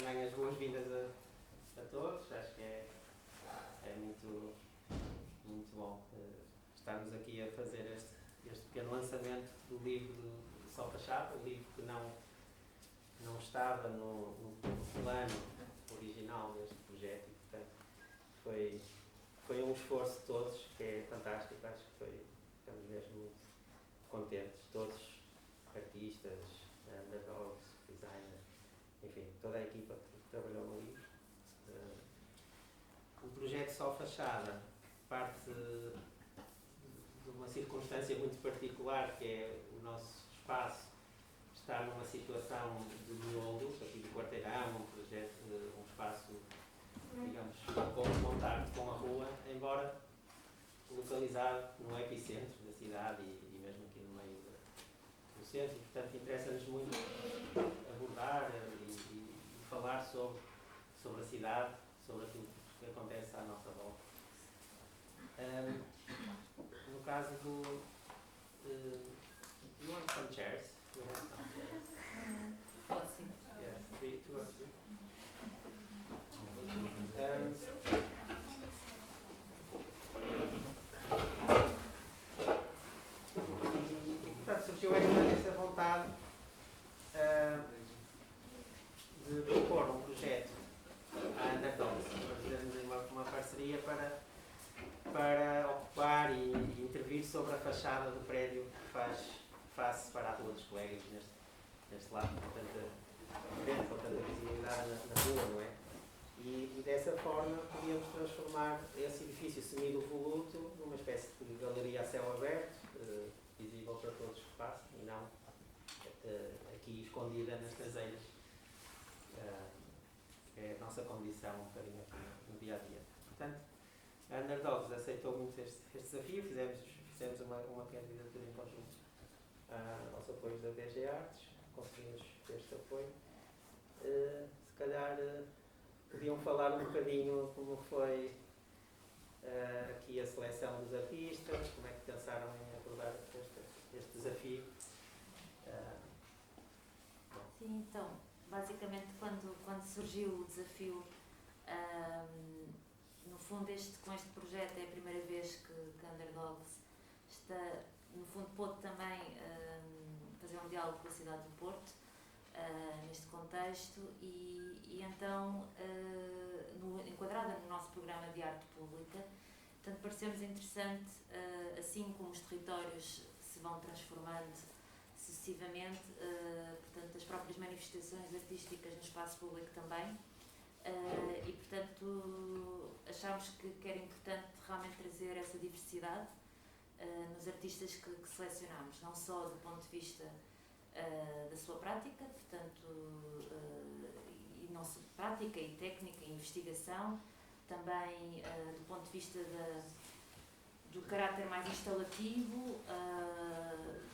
também as boas-vindas a todos. Acho que é muito, muito bom estarmos aqui a fazer este pequeno lançamento do livro de Solfa Chapa, o livro que não estava no plano original deste projeto e, portanto, foi um esforço de todos, que é fantástico. Acho que estamos mesmo muito contentes, todos, artistas, underdogs, designers, enfim, toda a equipa que trabalhou no livro. O projeto Só Fachada parte de uma circunstância muito particular, que é o nosso espaço está numa situação de miolo, aqui do Quarteirão, um espaço, digamos, complementar com a rua, embora localizado no epicentro da cidade e mesmo aqui no meio do centro. Portanto, interessa-nos muito abordar e falar sobre a cidade, sobre aquilo que acontece à nossa volta. No caso do you want some chairs? We have some chairs. Sim. Yes, 3, 2 or 3. Portanto, surgiu esta vontade de propor um projeto à Underdogs, fazermos uma parceria para ocupar e intervir sobre a fachada do prédio que faz face para a Rua dos Colegas, neste lado, com tanta visibilidade na rua, não é? E dessa forma podíamos transformar esse edifício semi-devoluto numa espécie de galeria a céu aberto, visível para todos que passam, e não aqui escondida nas traseiras. É a nossa condição um bocadinho aqui no dia a dia. Portanto, a Underdogs aceitou muito este desafio, fizemos uma candidatura em conjunto aos apoios da DG Artes, conseguimos este apoio. Se calhar podiam falar um bocadinho como foi aqui a seleção dos artistas, como é que pensaram em abordar este desafio. Sim, então, basicamente quando surgiu o desafio, no fundo com este projeto é a primeira vez que a Underdogs está, no fundo, pôde também fazer um diálogo com a cidade do Porto, neste contexto, e então, enquadrada no nosso programa de arte pública, portanto, pareceu-nos interessante, assim como os territórios se vão transformando sucessivamente, portanto, as próprias manifestações artísticas no espaço público também, e, portanto, achámos que era importante realmente trazer essa diversidade nos artistas que selecionámos, não só do ponto de vista da sua prática, portanto, e não só prática e técnica e investigação, também do ponto de vista do caráter mais instalativo,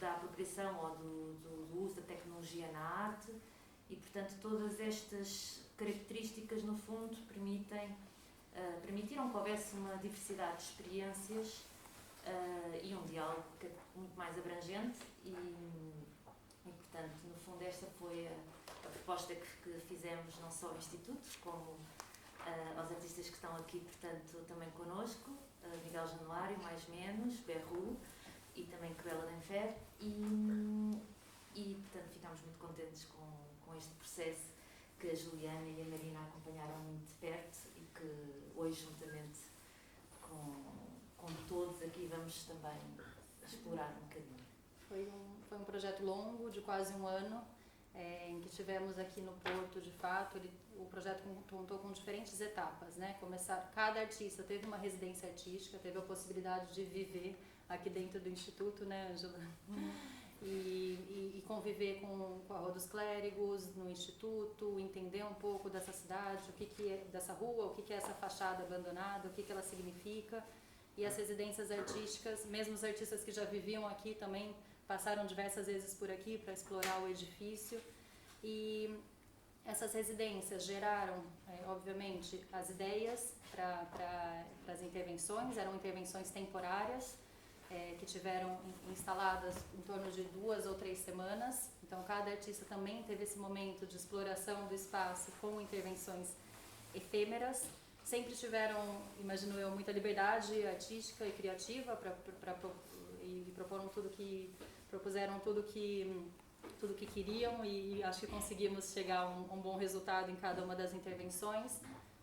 da apropriação ou do uso da tecnologia na arte, e, portanto, todas estas características, no fundo, permitiram que houvesse uma diversidade de experiências e um diálogo muito mais abrangente e, portanto, no fundo, esta foi a proposta que fizemos não só ao Instituto, como aos artistas que estão aqui, portanto, também connosco, Miguel Januário, mais menos, Berru e também Cruella Denfer, e, portanto, ficámos muito contentes com este processo que a Juliana e a Marina acompanharam muito de perto e que hoje, juntamente com todos aqui, vamos também explorar um bocadinho. Foi um projeto longo, de quase um ano, em que tivemos aqui no Porto, de fato, o projeto contou com diferentes etapas, né? Cada artista teve uma residência artística, teve a possibilidade de viver aqui dentro do Instituto, né, Ângela? E conviver com a Rua dos Clérigos, no Instituto, entender um pouco dessa cidade, o que é dessa rua, o que é essa fachada abandonada, o que ela significa. E as residências artísticas, mesmo os artistas que já viviam aqui também passaram diversas vezes por aqui para explorar o edifício. E essas residências geraram, obviamente, as ideias para as intervenções, eram intervenções temporárias, que tiveram instaladas em torno de 2 ou 3 semanas. Então, cada artista também teve esse momento de exploração do espaço com intervenções efêmeras. Sempre tiveram, imagino eu, muita liberdade artística e criativa e propuseram tudo que queriam, e acho que conseguimos chegar a um bom resultado em cada uma das intervenções.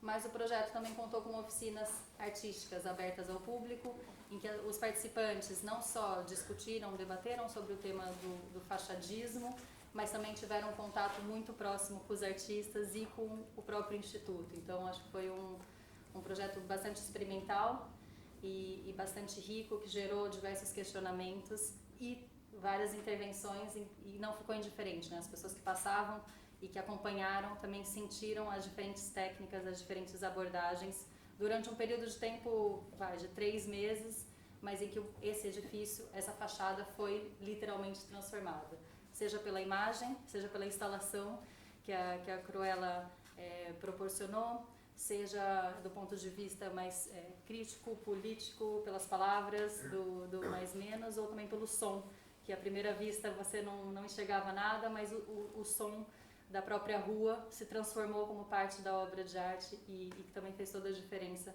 Mas o projeto também contou com oficinas artísticas abertas ao público, em que os participantes não só discutiram, debateram sobre o tema do fachadismo, mas também tiveram um contato muito próximo com os artistas e com o próprio Instituto. Então, acho que foi um projeto bastante experimental e bastante rico, que gerou diversos questionamentos e várias intervenções, e não ficou indiferente, né? As pessoas que passavam e que acompanharam também sentiram as diferentes técnicas, as diferentes abordagens durante um período de tempo de 3 meses, mas em que esse edifício, essa fachada foi literalmente transformada, seja pela imagem, seja pela instalação que a Cruella proporcionou, seja do ponto de vista mais crítico, político, pelas palavras do mais menos, ou também pelo som, que à primeira vista você não enxergava nada, mas o som da própria rua se transformou como parte da obra de arte e que também fez toda a diferença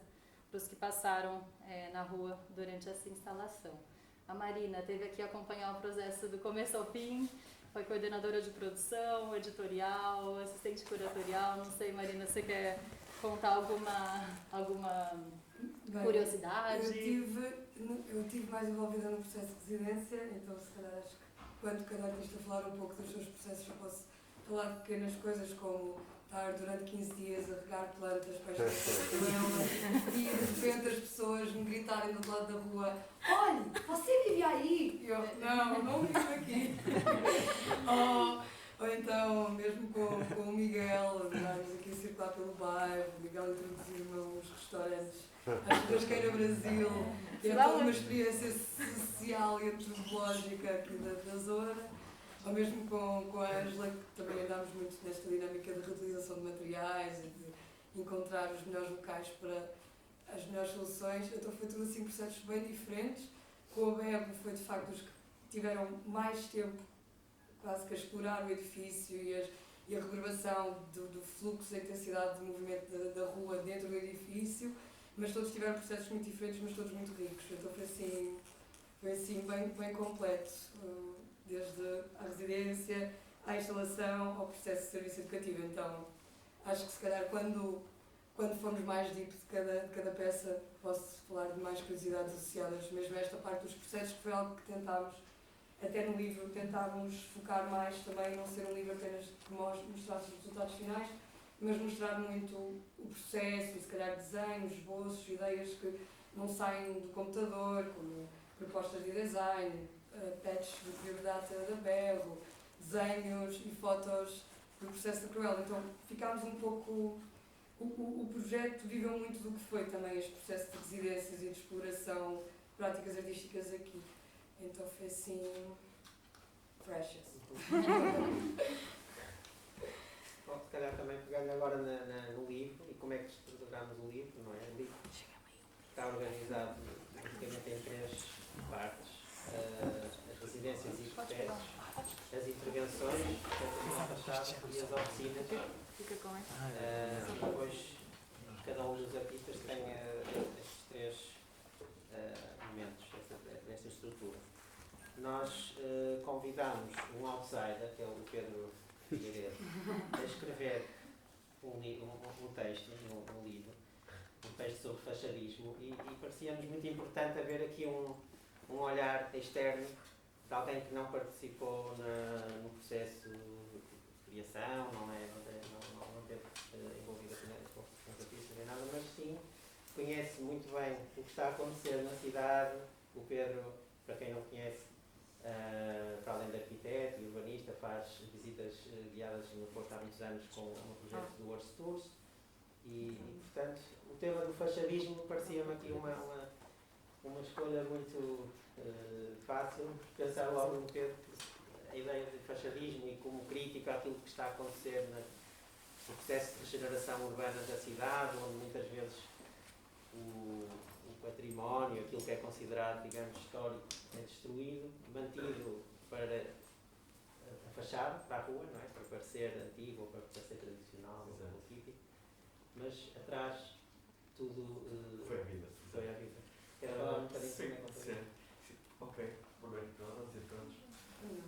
para os que passaram na rua durante essa instalação. A Marina teve aqui acompanhar o processo do começo ao fim, foi coordenadora de produção, editorial, assistente curatorial. Não sei, Marina, você quer contar alguma curiosidade? Eu tive mais envolvida no processo de residência, então se calhar acho que quando cada artista falar um pouco dos seus processos, eu posso falar de pequenas coisas como estar durante 15 dias a regar plantas para as pessoas e de repente as pessoas me gritarem do lado da rua: olhe, você vive aí? E eu: não vivo aqui. ou então, mesmo com o Miguel, andarmos aqui a circular pelo bairro, o Miguel introduziu-me uns restaurantes à Churrasqueira Brasil, que é toda uma experiência social e antropológica aqui da zona. Ou mesmo com a Ângela, que também andámos muito nesta dinâmica de reutilização de materiais e de encontrar os melhores locais para as melhores soluções. Então foi tudo assim processos bem diferentes. Com a Bebo foi de facto os que tiveram mais tempo quase que a explorar o edifício e a reverberação do fluxo e intensidade de movimento da rua dentro do edifício, mas todos tiveram processos muito diferentes, mas todos muito ricos. Então foi assim bem completo. Desde a residência, à instalação, ao processo de serviço educativo. Então, acho que se calhar quando formos mais deep de cada peça, posso falar de mais curiosidades associadas mesmo a esta parte dos processos, que foi algo que tentámos, até no livro, tentámos focar mais também, não ser um livro apenas que mostrasse os resultados finais, mas mostrar muito o processo, e se calhar desenhos, esboços, ideias que não saem do computador, como propostas de design, patches de biodata da Berro, desenhos e fotos do processo da Cruella. Então ficámos um pouco... O projeto viveu muito do que foi também este processo de residências e de exploração de práticas artísticas aqui. Então foi assim... precious. Bom, se calhar também pegando agora no livro, e como é que estruturamos o livro, não é? O livro está organizado basicamente em 3 partes. As residências e projetos, as intervenções, a fachada e as oficinas. Depois, cada um dos artistas tem estes 3 momentos desta estrutura. Nós convidamos um outsider, que é o Pedro Figueiredo, a escrever um texto, um livro, um texto sobre fachadismo, e parecia-nos muito importante haver aqui um olhar externo de alguém que não participou no processo de criação, não teve envolvida com os artistas nem nada, mas sim conhece muito bem o que está a acontecer na cidade. O Pedro, para quem não conhece, para além de arquiteto e urbanista, faz visitas guiadas no Porto há muitos anos com um projeto do World Tours e, portanto, o tema do fachadismo parecia-me aqui uma escolha muito fácil. Pensar logo no Pedro, a ideia de fachadismo e como crítica àquilo que está a acontecer no processo de regeneração urbana da cidade, onde muitas vezes o património, aquilo que é considerado, digamos, histórico, é destruído, mantido para fachada para a rua, não é? Para parecer antigo ou para parecer tradicional ou Exato. típico, mas atrás tudo Foi a vida. foi à vida. Quer falar um bocadinho Sim, também? sim. Ok, boa noite a todas e a todos.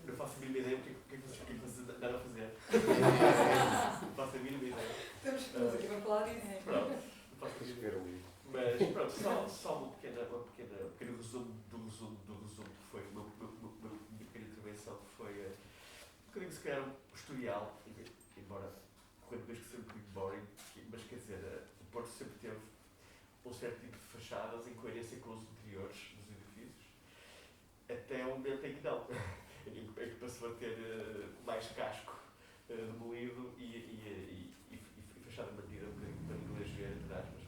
Não faço a mínima ideia o que é que vocês andaram a fazer. Não faço a mínima ideia. Estamos aqui para falar disso. Pronto, não faço a mínima ideia. Mas pronto, só um pequeno resumo do resumo que foi uma pequena intervenção, que foi um bocadinho se calhar um historial, embora correndo risco de ser um bocadinho boring, mas quer dizer, o Porto sempre teve um certo tipo de fachadas em coerência com os interiores dos edifícios, até o momento em que não, em que passou a ter mais casco demolido e fachada mantida um bocadinho para eleger, entre aspas.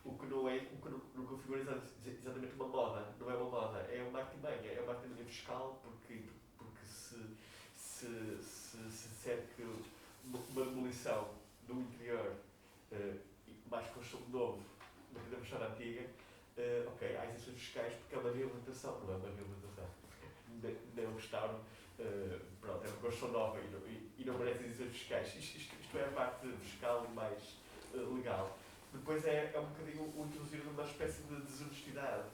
O que não configura exatamente uma moda, não é uma moda, é uma artimanha, fiscal, porque se disser que uma demolição do interior mais construção novo, uma fachada antiga, ok, há isenções fiscais porque é uma reabilitação, não é uma reabilitação, não é um restauro, pronto, é uma construção nova e não merece isenções fiscais. Isto é a parte fiscal e mais legal. Depois é um bocadinho o introduzir numa espécie de desonestidade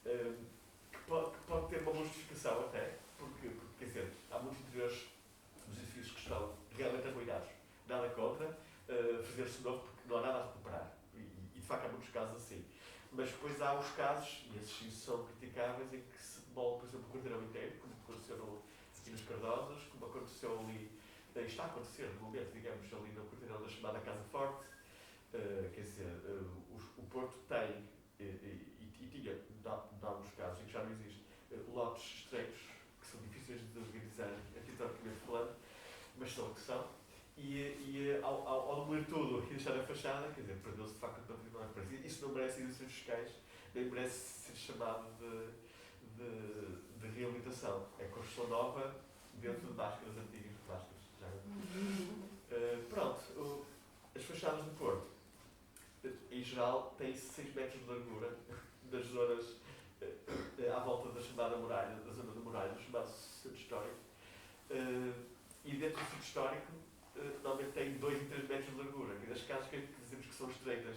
que pode ter uma boa justificação até, porque quer dizer, há muitos interiores dos edifícios que estão realmente arruinados. Nada contra fazer-se novo porque não há nada a recuperar. E de facto há muitos casos assim. Mas depois há os casos, e esses sim são criticáveis, em que se demole, por exemplo, o quarteirão inteiro, como aconteceu aqui nas Cardosas, como aconteceu ali, está a acontecer no momento, digamos, ali no quarteirão da chamada Casa Forte. Quer dizer, o Porto tem, e tinha, dá uns casos em que já não existe, lotes estreitos que são difíceis de organizar, arquitetonicamente falando, mas são o que são. E ao demolir tudo e deixar a fachada, quer dizer, perdeu-se de facto o património. Isso não merece isenções fiscais, nem merece ser chamado de reabilitação. É construção nova dentro de máscaras antigas, já. Pronto, as fachadas do Porto, em geral, têm 6 metros de largura das zonas à volta da chamada muralha, da zona da muralha, do chamado centro histórico. E dentro do centro histórico, normalmente tem 2 e 3 metros de largura. E das casas que dizemos que são estreitas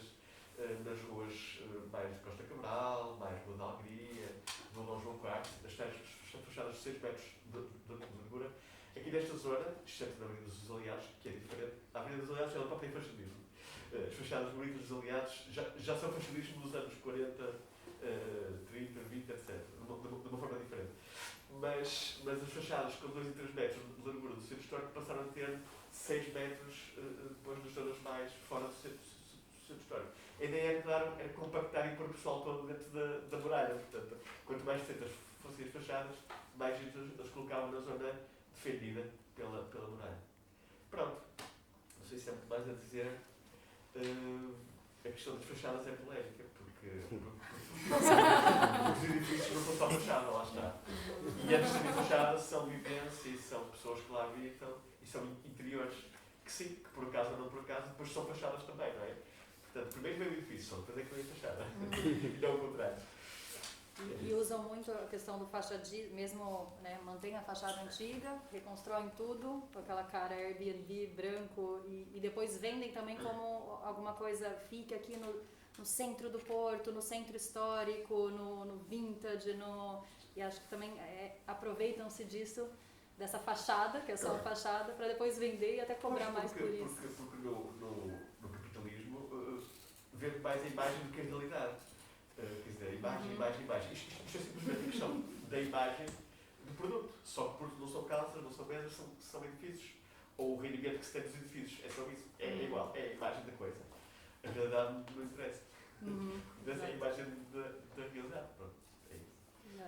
nas ruas mais de Costa Cabral, mais Rua da Alegria, Rua Dom João IV, as fachadas de 6 metros de largura. Aqui nesta zona, exceto na Avenida dos Aliados, que é diferente, a Avenida dos Aliados ela própria tem fachadismo. As fachadas bonitas dos Aliados já são fachadismo dos anos 40, 30, 20, etc. De uma forma diferente. Mas as fachadas com 2 e 3 metros de largura do centro histórico passaram a ter 6 metros depois das zonas mais fora do centro histórico. A ideia, claro, era compactar e pôr o pessoal todo dentro da muralha. Portanto, quanto mais estreitas fossem as fachadas, mais gente as colocavam na zona defendida pela muralha. Pronto. Não sei se há muito mais a dizer. A questão das fachadas é polémica, porque os edifícios não são só fachada, lá está. E antes de fachada são vivência e são pessoas que lá habitam e são interiores que sim, que por acaso ou não por acaso, depois são fachadas também, não é? Portanto, primeiro vem o edifício, depois é que vem a fachada. E não o contrário. E usam muito a questão do fachadismo, mesmo, né, mantém a fachada antiga, reconstroem tudo com aquela cara Airbnb branco e depois vendem também como alguma coisa fica aqui no centro do Porto, no centro histórico, no vintage, e acho que também aproveitam-se disso, dessa fachada, que é só uma fachada, para depois vender e até cobrar mais por isso. Porque no capitalismo vende mais a imagem do que a realidade. Quer dizer, imagem. Isto é simplesmente a questão da imagem do produto. Só que o produto não são casas, não são mesas, são edifícios. Ou o rendimento que se tem dos edifícios. É só isso. É igual. É a imagem da coisa. A realidade não interessa. Mas é a imagem da realidade. Pronto. É isso.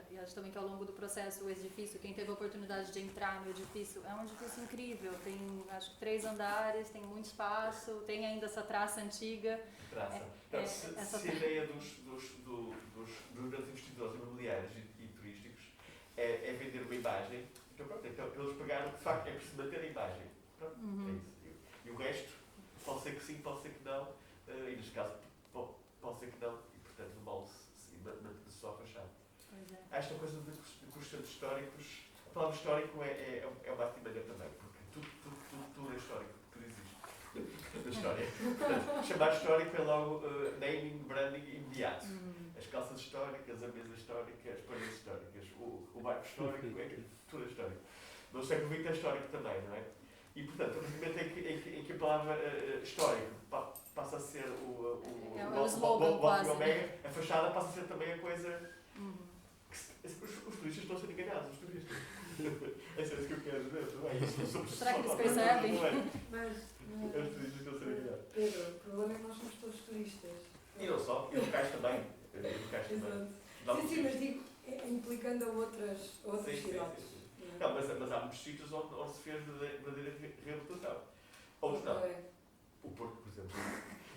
E acho também que ao longo do processo, o edifício, quem teve a oportunidade de entrar no edifício, é um edifício incrível. Tem, acho que 3 andares, tem muito espaço, tem ainda essa traça antiga. Se a ideia dos grandes investidores imobiliários e turísticos é vender uma imagem, então pronto, eles pagaram, de facto, é preciso manter a imagem. Pronto, é isso. E o resto, pode ser que sim, pode ser que não, e neste caso, pode ser que não, e portanto, o mal se mantém só a fachada. Pois é. Esta coisa de que os centros históricos, palavra histórico é uma artimanha também, porque tudo é histórico, tudo existe na história. Portanto, chamar histórico é logo naming, branding imediato. As calças históricas, a mesa histórica, as paredes históricas, o barco histórico, tudo é histórico. No século XX é histórico também, não é? E, portanto, no momento em que a palavra histórico passa a ser o slogan quase, omega, a fachada passa a ser também a coisa... Os turistas estão a ser enganados, os turistas. É isso que eu quero dizer também. Será que eles percebem? Mas, os turistas estão a ser enganados. Pedro, o problema é que nós somos todos turistas. E não só, e locais também. Exato. Sim, mas digo, implicando a outras cidades. Sim. Não, mas há muitos sítios onde se fez verdadeira reabilitação. Outros não. O Porto, por exemplo.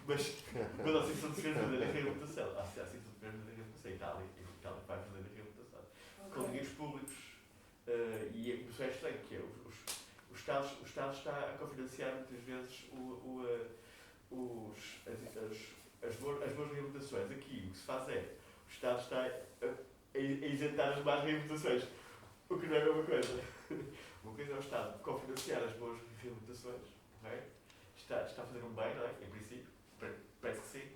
Mas há sítios onde se fez verdadeira reabilitação. Há sítios onde se fez verdadeira reabilitação. Itália faz verdadeira reabilitação. Com dinheiros públicos. E isso é estranho, que é o Estado está a cofinanciar muitas vezes as boas reabilitações. Aqui o que se faz é o Estado está a isentar as más reabilitações. O que não é a mesma coisa. Uma coisa é o Estado cofinanciar as boas reabilitações, não é? Está a fazer um bem, não é? Em princípio, parece que sim.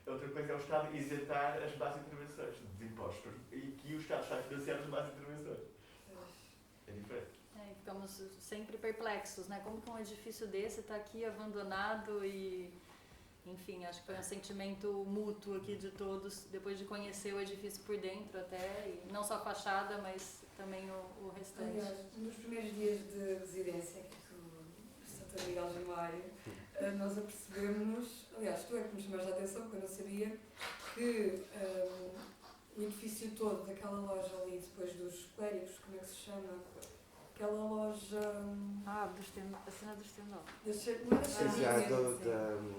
A outra coisa é o Estado isentar as más intervenções de impostos. E aqui o Estado está a financiar as más intervenções. É diferente. Ficamos sempre perplexos, né? Como que um edifício desse está aqui abandonado e... Enfim, acho que foi um sentimento mútuo aqui de todos, depois de conhecer o edifício por dentro até, e não só a fachada, mas também o restante. Aliás, nos primeiros dias de residência aqui do Santo Miguel Januário, nós apercebemos-nos, aliás, tu é que me chamaste a atenção, porque eu não sabia, que o edifício todo daquela loja ali, depois dos clérigos, como é que se chama? Aquela loja... a cena do estendal.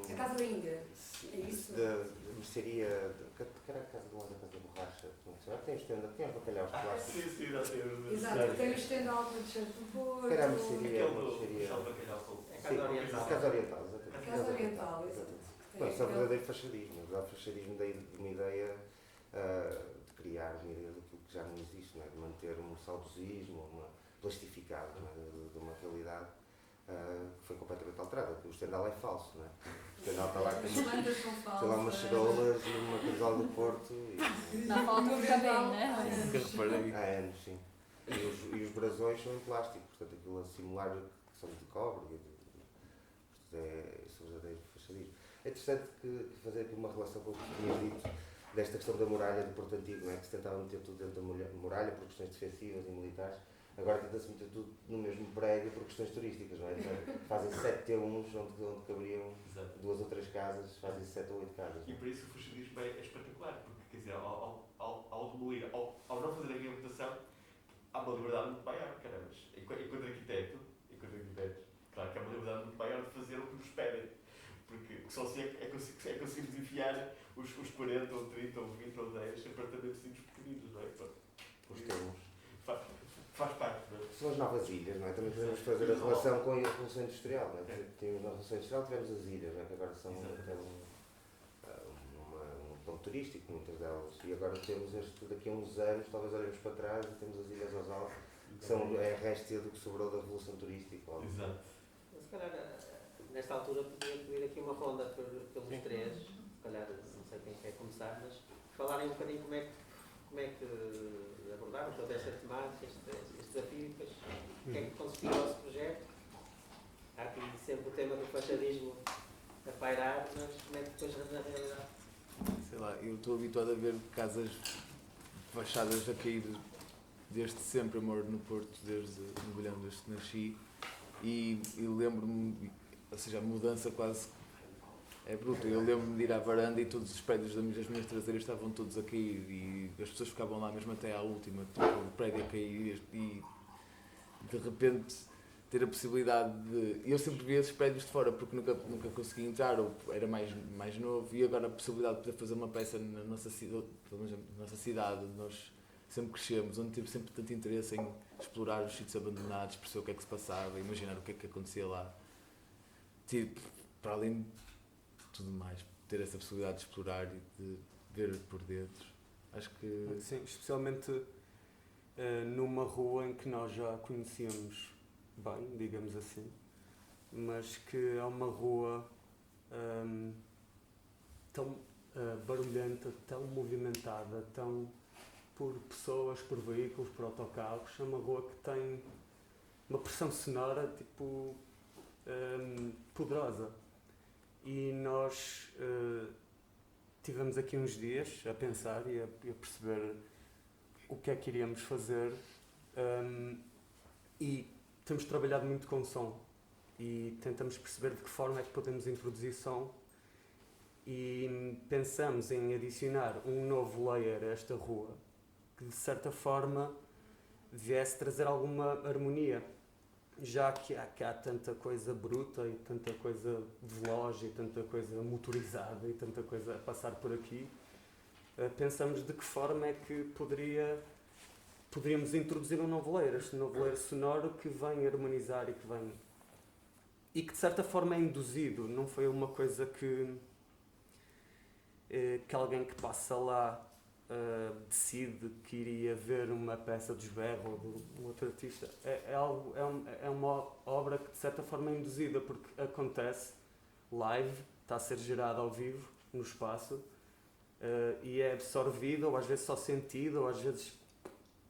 A Casa da Índia. É isso? Da mercearia, que era a casa da borracha. Tem os bacalhaus de plástico. Sim, já sei. Exato, tem o estendal para descer do Porto. Que era a mercearia. A Casa Oriental, exatamente. A Casa Oriental, exatamente. Bom, isso é o verdadeiro fachadismo. O fachadismo de uma ideia de criar uma ideia daquilo que já não existe, não é? De manter um saudosismo, plastificado, não é? De uma realidade que foi completamente alterada. O estendal é falso, não é? O estendal está lá com sei lá, umas cebolas e uma camisola do Porto. Na foto fica bem, né? Há anos, sim. E os brasões são em plástico, portanto aquilo a simular que são de cobre. Isso é verdadeiro fachadismo. É interessante fazer aqui uma relação com o que tinha dito desta questão da muralha do Porto Antigo, não é? Que se tentava meter tudo dentro da muralha por questões defensivas e militares. Agora tenta-se meter tudo no mesmo prédio por questões turísticas, não é? Então, fazem 7 T1s onde caberiam 2 ou 3 casas, fazem 7 ou 8 casas. E por isso o fachadismo é espetacular, porque quer dizer, ao demolir, ao não fazer a reabilitação, há uma liberdade muito maior, caramba. Enquanto arquitetos, claro que há uma liberdade muito maior de fazer o que nos pedem. Porque só assim é conseguimos enfiar os 40 ou 30 ou 20 ou 10 apartamentos pequeninos, não é? Os termos. Faz parte, não é? São as novas ilhas, não é? Também podemos fazer a relação com a Revolução Industrial, não é? Tínhamos na Revolução Industrial, tivemos as ilhas, não é? Que agora são até um ponto turístico, muitas delas. E agora temos daqui a uns anos, talvez olhemos para trás e temos as Ilhas aos Altos, que são a réstia do que sobrou da Revolução Turística. Exato. Se calhar, nesta altura, podia pedir aqui uma ronda pelos três, se calhar, não sei quem quer começar, mas falarem um bocadinho como é que abordaram toda esta temática, este desafio, depois o que é que consistiu o nosso projeto. Há aqui sempre o tema do fachadismo a pairar, mas como é que depois na realidade? Sei lá, eu estou habituado a ver casas fachadas a cair desde sempre. Eu moro no Porto desde no Bilhão, desde que nasci, e lembro-me, ou seja, a mudança quase é bruta. Eu lembro-me de ir à varanda e todos os prédios das minhas traseiras estavam todos a cair e as pessoas ficavam lá mesmo até à última, tipo, o prédio a cair, e de repente ter a possibilidade de... Eu sempre via esses prédios de fora porque nunca consegui entrar, ou era mais novo, e agora a possibilidade de poder fazer uma peça na nossa cidade, onde nós sempre crescemos, onde tive sempre tanto interesse em explorar os sítios abandonados, perceber o que é que se passava, imaginar o que é que acontecia lá. Tipo, para além de tudo mais, ter essa possibilidade de explorar e de ver por dentro. Acho que... Sim, especialmente numa rua em que nós já conhecíamos bem, digamos assim, mas que é uma rua tão barulhenta, tão movimentada, tão por pessoas, por veículos, por autocarros. É uma rua que tem uma pressão sonora tipo poderosa. E nós tivemos aqui uns dias a pensar e a perceber o que é que iríamos fazer, e temos trabalhado muito com som e tentamos perceber de que forma é que podemos introduzir som, e pensamos em adicionar um novo layer a esta rua que de certa forma viesse trazer alguma harmonia, já que há tanta coisa bruta e tanta coisa veloz e tanta coisa motorizada e tanta coisa a passar por aqui. Pensamos de que forma é que poderíamos introduzir um novo layer sonoro que vem harmonizar e que de certa forma é induzido, não foi uma coisa que alguém que passa lá decide que iria ver uma peça de Sverre ou de um outro artista. É uma obra que de certa forma é induzida, porque acontece live, está a ser gerada ao vivo no espaço, e é absorvida, ou às vezes só sentida, ou às vezes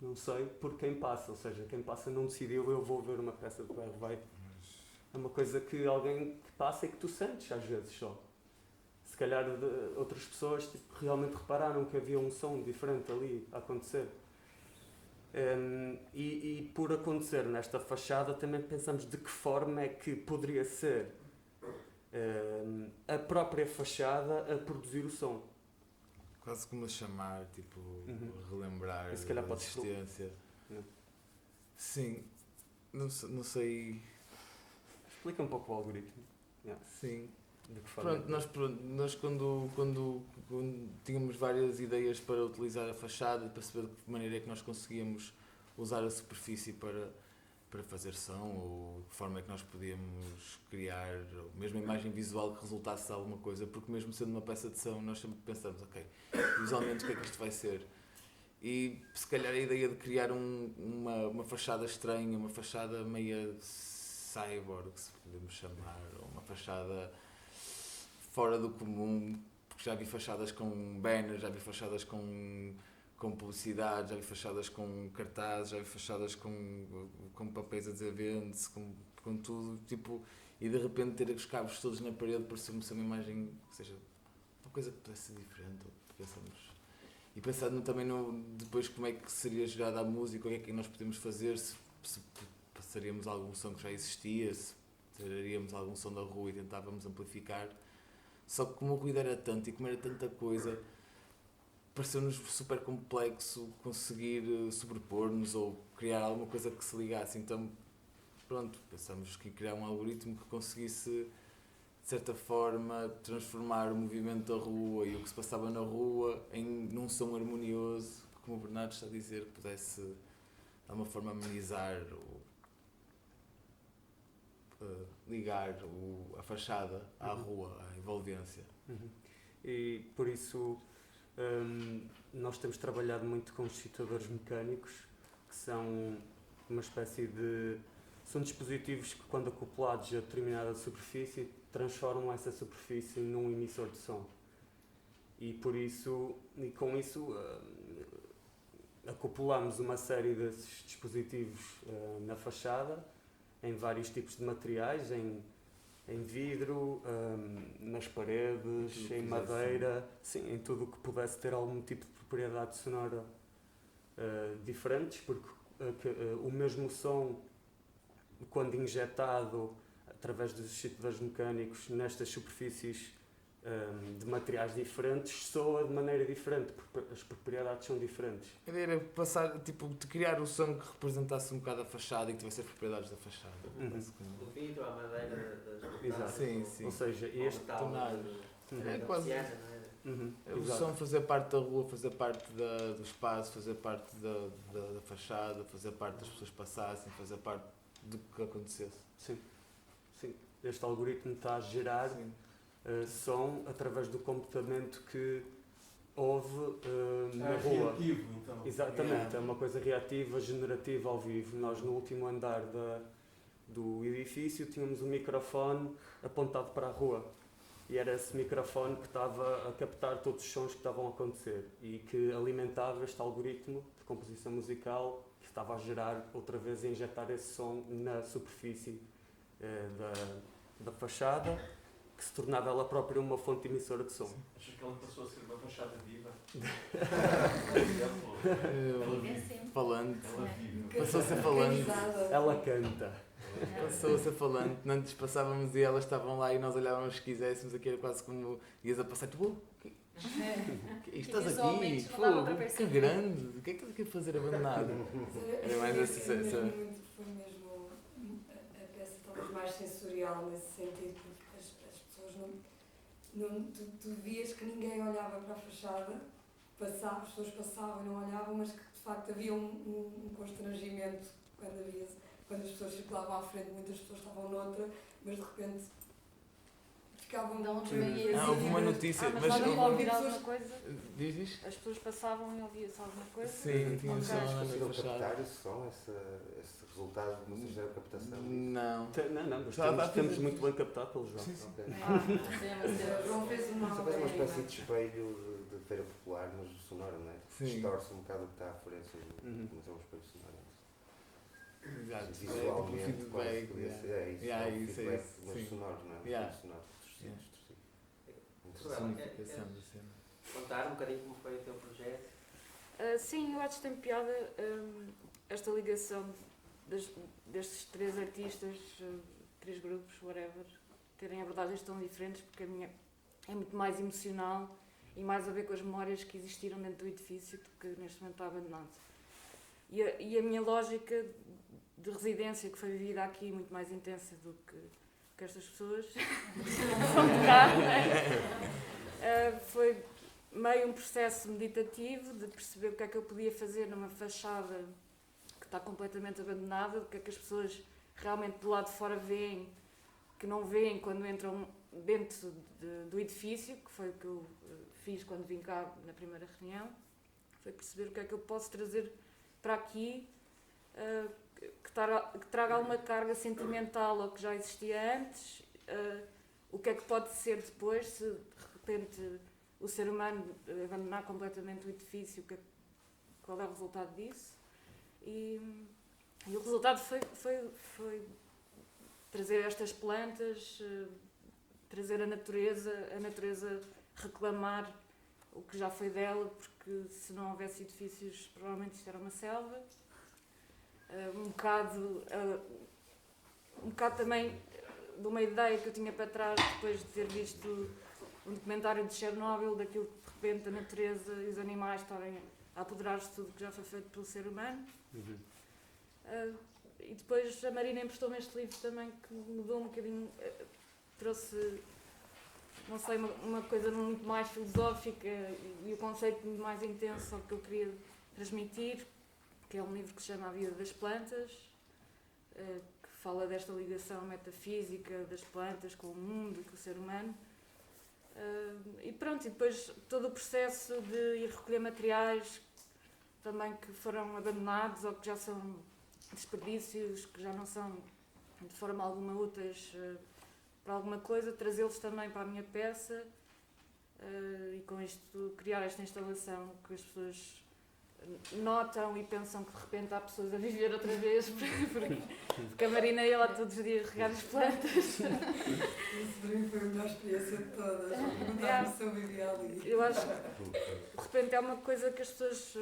não sei, por quem passa. Ou seja, quem passa não decidiu, eu vou ver uma peça de Sverre, é uma coisa que alguém que passa e que tu sentes às vezes só. Se calhar outras pessoas realmente repararam que havia um som diferente ali a acontecer. E por acontecer nesta fachada também pensamos de que forma é que poderia ser a própria fachada a produzir o som. Quase como a chamar, tipo, relembrar se calhar a pode existência. Sim, não sei. Explica um pouco o algoritmo. Sim. De que forma? Nós quando tínhamos várias ideias para utilizar a fachada, para saber de que maneira é que nós conseguíamos usar a superfície para fazer som, ou de que forma é que nós podíamos criar, ou mesmo a imagem visual que resultasse de alguma coisa, porque mesmo sendo uma peça de som, nós sempre pensamos, ok, visualmente o que é que isto vai ser? E se calhar a ideia de criar uma fachada estranha, uma fachada meia cyborg, se podemos chamar, ou uma fachada fora do comum, porque já vi fachadas com banners, já vi fachadas com publicidade, já vi fachadas com cartazes, já vi fachadas com papéis a dizer vende-se, com tudo, tipo, e de repente ter os cabos todos na parede pareceu-me ser uma imagem, ou seja, uma coisa que pudesse ser diferente. E pensando também depois como é que seria gerada a música, o que é que nós podemos fazer, se passaríamos algum som que já existia, se tiraríamos algum som da rua e tentávamos amplificar. Só que como o ruído era tanto e como era tanta coisa, pareceu-nos super complexo conseguir sobrepor-nos ou criar alguma coisa que se ligasse. Então, pronto, pensamos que criar um algoritmo que conseguisse, de certa forma, transformar o movimento da rua e o que se passava na rua num som harmonioso, como o Bernardo está a dizer, que pudesse, de alguma forma, amenizar ou ligar a fachada à rua, à envolvência. E por isso nós temos trabalhado muito com os excitadores mecânicos, que são uma espécie de... são dispositivos que, quando acoplados a determinada superfície, transformam essa superfície num emissor de som. E com isso acoplamos uma série desses dispositivos na fachada, em vários tipos de materiais, em vidro, nas paredes, em madeira, sim, em tudo o que pudesse ter algum tipo de propriedade sonora diferentes, porque o mesmo som, quando injetado através dos excitadores mecânicos nestas superfícies de materiais diferentes, soa de maneira diferente, porque as propriedades são diferentes. A ideia era passar, tipo, de criar o som que representasse um bocado a fachada e que tivesse as propriedades da fachada. O vidro, a madeira das Exato. Sim. Ou seja, este é quase o som fazer parte da rua, fazer parte do espaço, fazer parte da fachada, fazer parte das pessoas passarem, fazer parte do que acontecesse. Sim. Este algoritmo está a gerar som através do comportamento que houve na rua. Reativo, então. Exatamente, é uma coisa reativa, generativa ao vivo. Nós no último andar do edifício tínhamos um microfone apontado para a rua. E era esse microfone que estava a captar todos os sons que estavam a acontecer e que alimentava este algoritmo de composição musical que estava a gerar outra vez, a injetar esse som na superfície da fachada, que se tornava ela própria uma fonte emissora de som. Achas que ela passou a ser uma fachada viva? Falante. Ela vive. Passou a ser falante. Ela canta. Passou a ser falante. Antes passávamos e elas estavam lá e nós olhávamos se quiséssemos, aqui era quase como ias a passar, tu, estás aqui, fogo, que grande, o que é que ele quer fazer abandonado? Era mais assim. Foi mesmo a peça talvez mais sensorial nesse sentido, porque as pessoas tu vias que ninguém olhava para a fachada, as pessoas passavam e não olhavam, mas que de facto havia um constrangimento quando as pessoas circulavam à frente, muitas pessoas estavam noutra, mas de repente ficavam houve uma notícia, mas podem ouvir alguma coisa? Diz? As pessoas passavam e ouviam-se alguma coisa? Sim, tinha Ok. som na Conseguiram fachada. captar esse som, esse resultado de muitas vezes captação? Não. Não, temos muito bem captado pelo João. Sim, sim. Ok. João fez uma Isso é uma espécie de espelho de feira popular, mas sonoro, não é? Sim. Distorce um bocado o que está à frente, Uhum. mas é um espelho sonoro. Exato. Visualmente, quase feedback. podia ser. É isso, Yeah, é um isso é feedback, isso, mas sim. sonoro, não é? Yeah. Sonoro, distorcido, Yeah. distorcido. Personificação da cena. Contar um bocadinho como foi o teu projeto? Sim, eu acho que tem piada esta ligação destes três artistas, três grupos, whatever, terem abordagens tão diferentes, porque a minha é muito mais emocional e mais a ver com as memórias que existiram dentro do edifício do que neste momento está abandonado. E a minha lógica de residência que foi vivida aqui muito mais intensa do que estas pessoas foi meio um processo meditativo de perceber o que é que eu podia fazer numa fachada que está completamente abandonada, o que é que as pessoas realmente do lado de fora veem, que não veem quando entram dentro do edifício, que foi o que eu fiz quando vim cá na primeira reunião, foi perceber o que é que eu posso trazer para aqui que traga alguma carga sentimental ao que já existia antes, o que é que pode ser depois se de repente o ser humano abandonar completamente o edifício, qual é o resultado disso. E o resultado foi trazer estas plantas, trazer a natureza reclamar o que já foi dela, porque se não houvesse edifícios provavelmente isto era uma selva. Um bocado também de uma ideia que eu tinha para trás depois de ter visto um documentário de Chernobyl, daquilo que de repente a natureza e os animais estarem a apoderar-se de tudo que já foi feito pelo ser humano. Uhum. E depois a Marina emprestou-me este livro também que mudou um bocadinho, trouxe, não sei, uma coisa muito mais filosófica e o conceito muito mais intenso ao que eu queria transmitir, que é um livro que se chama A Vida das Plantas, que fala desta ligação metafísica das plantas com o mundo e com o ser humano. E pronto, e depois todo o processo de ir recolher materiais também que foram abandonados ou que já são desperdícios, que já não são de forma alguma úteis para alguma coisa, trazê-los também para a minha peça e com isto criar esta instalação que as pessoas notam e pensam que de repente há pessoas a viver outra vez, porque a Marina ia lá todos os dias regar as plantas. Isso para mim foi a melhor experiência de todas. Perguntar-me se eu vivia ali. Eu acho que de repente é uma coisa que as pessoas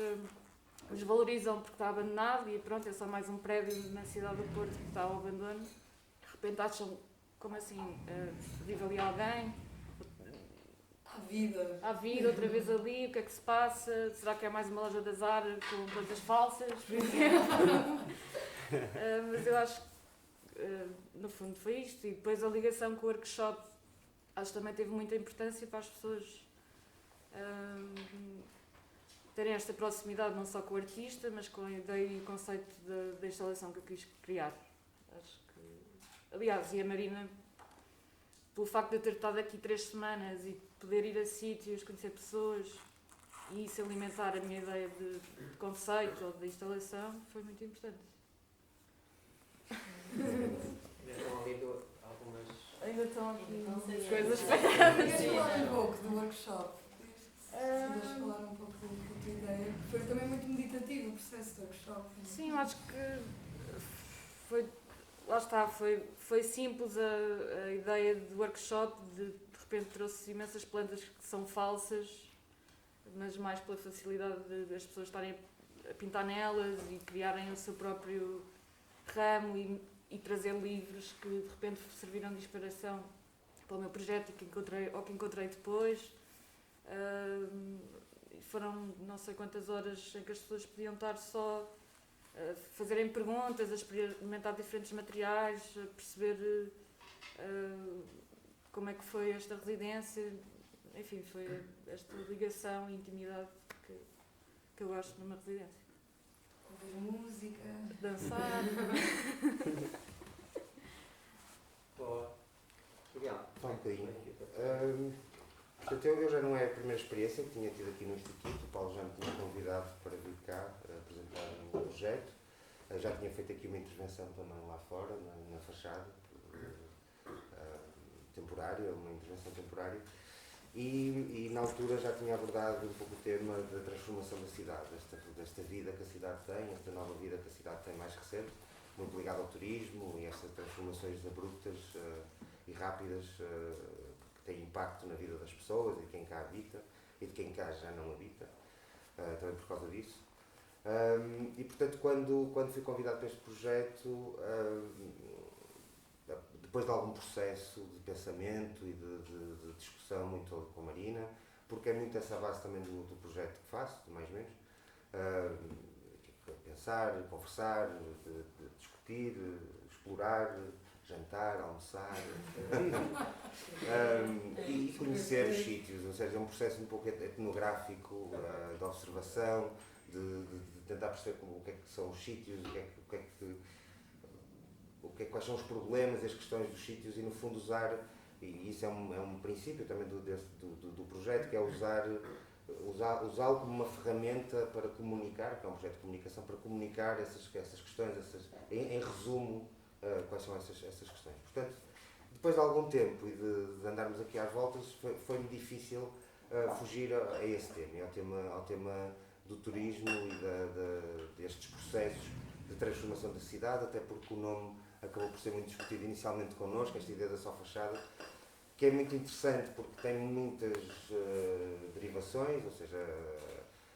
desvalorizam porque está abandonado e pronto, é só mais um prédio na cidade do Porto que está ao abandono. De repente acham, como assim, vive ali alguém? Há vida outra vez ali, o que é que se passa? Será que é mais uma loja de azar com plantas falsas, por exemplo? Mas eu acho que no fundo foi isto. E depois a ligação com o workshop acho que também teve muita importância para as pessoas terem esta proximidade não só com o artista, mas com a ideia e o conceito da instalação que eu quis criar. Acho que, aliás, e a Marina, pelo facto de eu ter estado aqui 3 semanas e poder ir a sítios, conhecer pessoas, e isso alimentar a minha ideia de conceito ou de instalação foi muito importante. Estão ali algumas. Ainda estão aqui Então, coisas Queres falar um pouco do workshop? Se quiseres falar um pouco da tua ideia, foi também muito meditativo o processo do workshop. Sim, eu acho que foi, lá está, foi simples a ideia do workshop, de repente trouxe imensas plantas que são falsas, mas mais pela facilidade das pessoas estarem a pintar nelas e criarem o seu próprio ramo e trazer livros que de repente serviram de inspiração para o meu projeto e que encontrei depois. Foram não sei quantas horas em que as pessoas podiam estar só a fazerem perguntas, a experimentar diferentes materiais, a perceber como é que foi esta residência. Enfim, foi esta ligação e intimidade que eu gosto numa residência. Ouvir música. Dançar. Boa. Legal. Só um bocadinho. Portanto, eu já não é a primeira experiência que tinha tido aqui no Instituto. O Paulo já me tinha convidado para vir cá apresentar um projeto. Já tinha feito aqui uma intervenção também lá fora, na fachada, temporária, uma intervenção temporária. E na altura já tinha abordado um pouco o tema da transformação da cidade, desta vida que a cidade tem, esta nova vida que a cidade tem mais recente, muito ligada ao turismo e estas transformações abruptas e rápidas que têm impacto na vida das pessoas e de quem cá habita e de quem cá já não habita, também por causa disso. E portanto, quando fui convidado para este projeto, depois de algum processo de pensamento e de discussão muito com a Marina, porque é muito essa a base também do projeto que faço, mais ou menos, pensar, conversar, discutir, explorar, jantar, almoçar e conhecer os sítios, ou seja, é um processo um pouco etnográfico, de observação, de tentar perceber o que é que são os sítios, quais são os problemas e as questões dos sítios e no fundo usar, e isso é um princípio também do projeto, que é usá-lo como uma ferramenta para comunicar, que é um projeto de comunicação, para comunicar essas questões, em resumo, quais são essas questões. Portanto, depois de algum tempo e de andarmos aqui às voltas, foi-me difícil fugir a esse tema, ao tema do turismo e destes processos de transformação da cidade, até porque o nome acabou por ser muito discutido inicialmente connosco, esta ideia da só fachada, que é muito interessante porque tem muitas derivações, ou seja,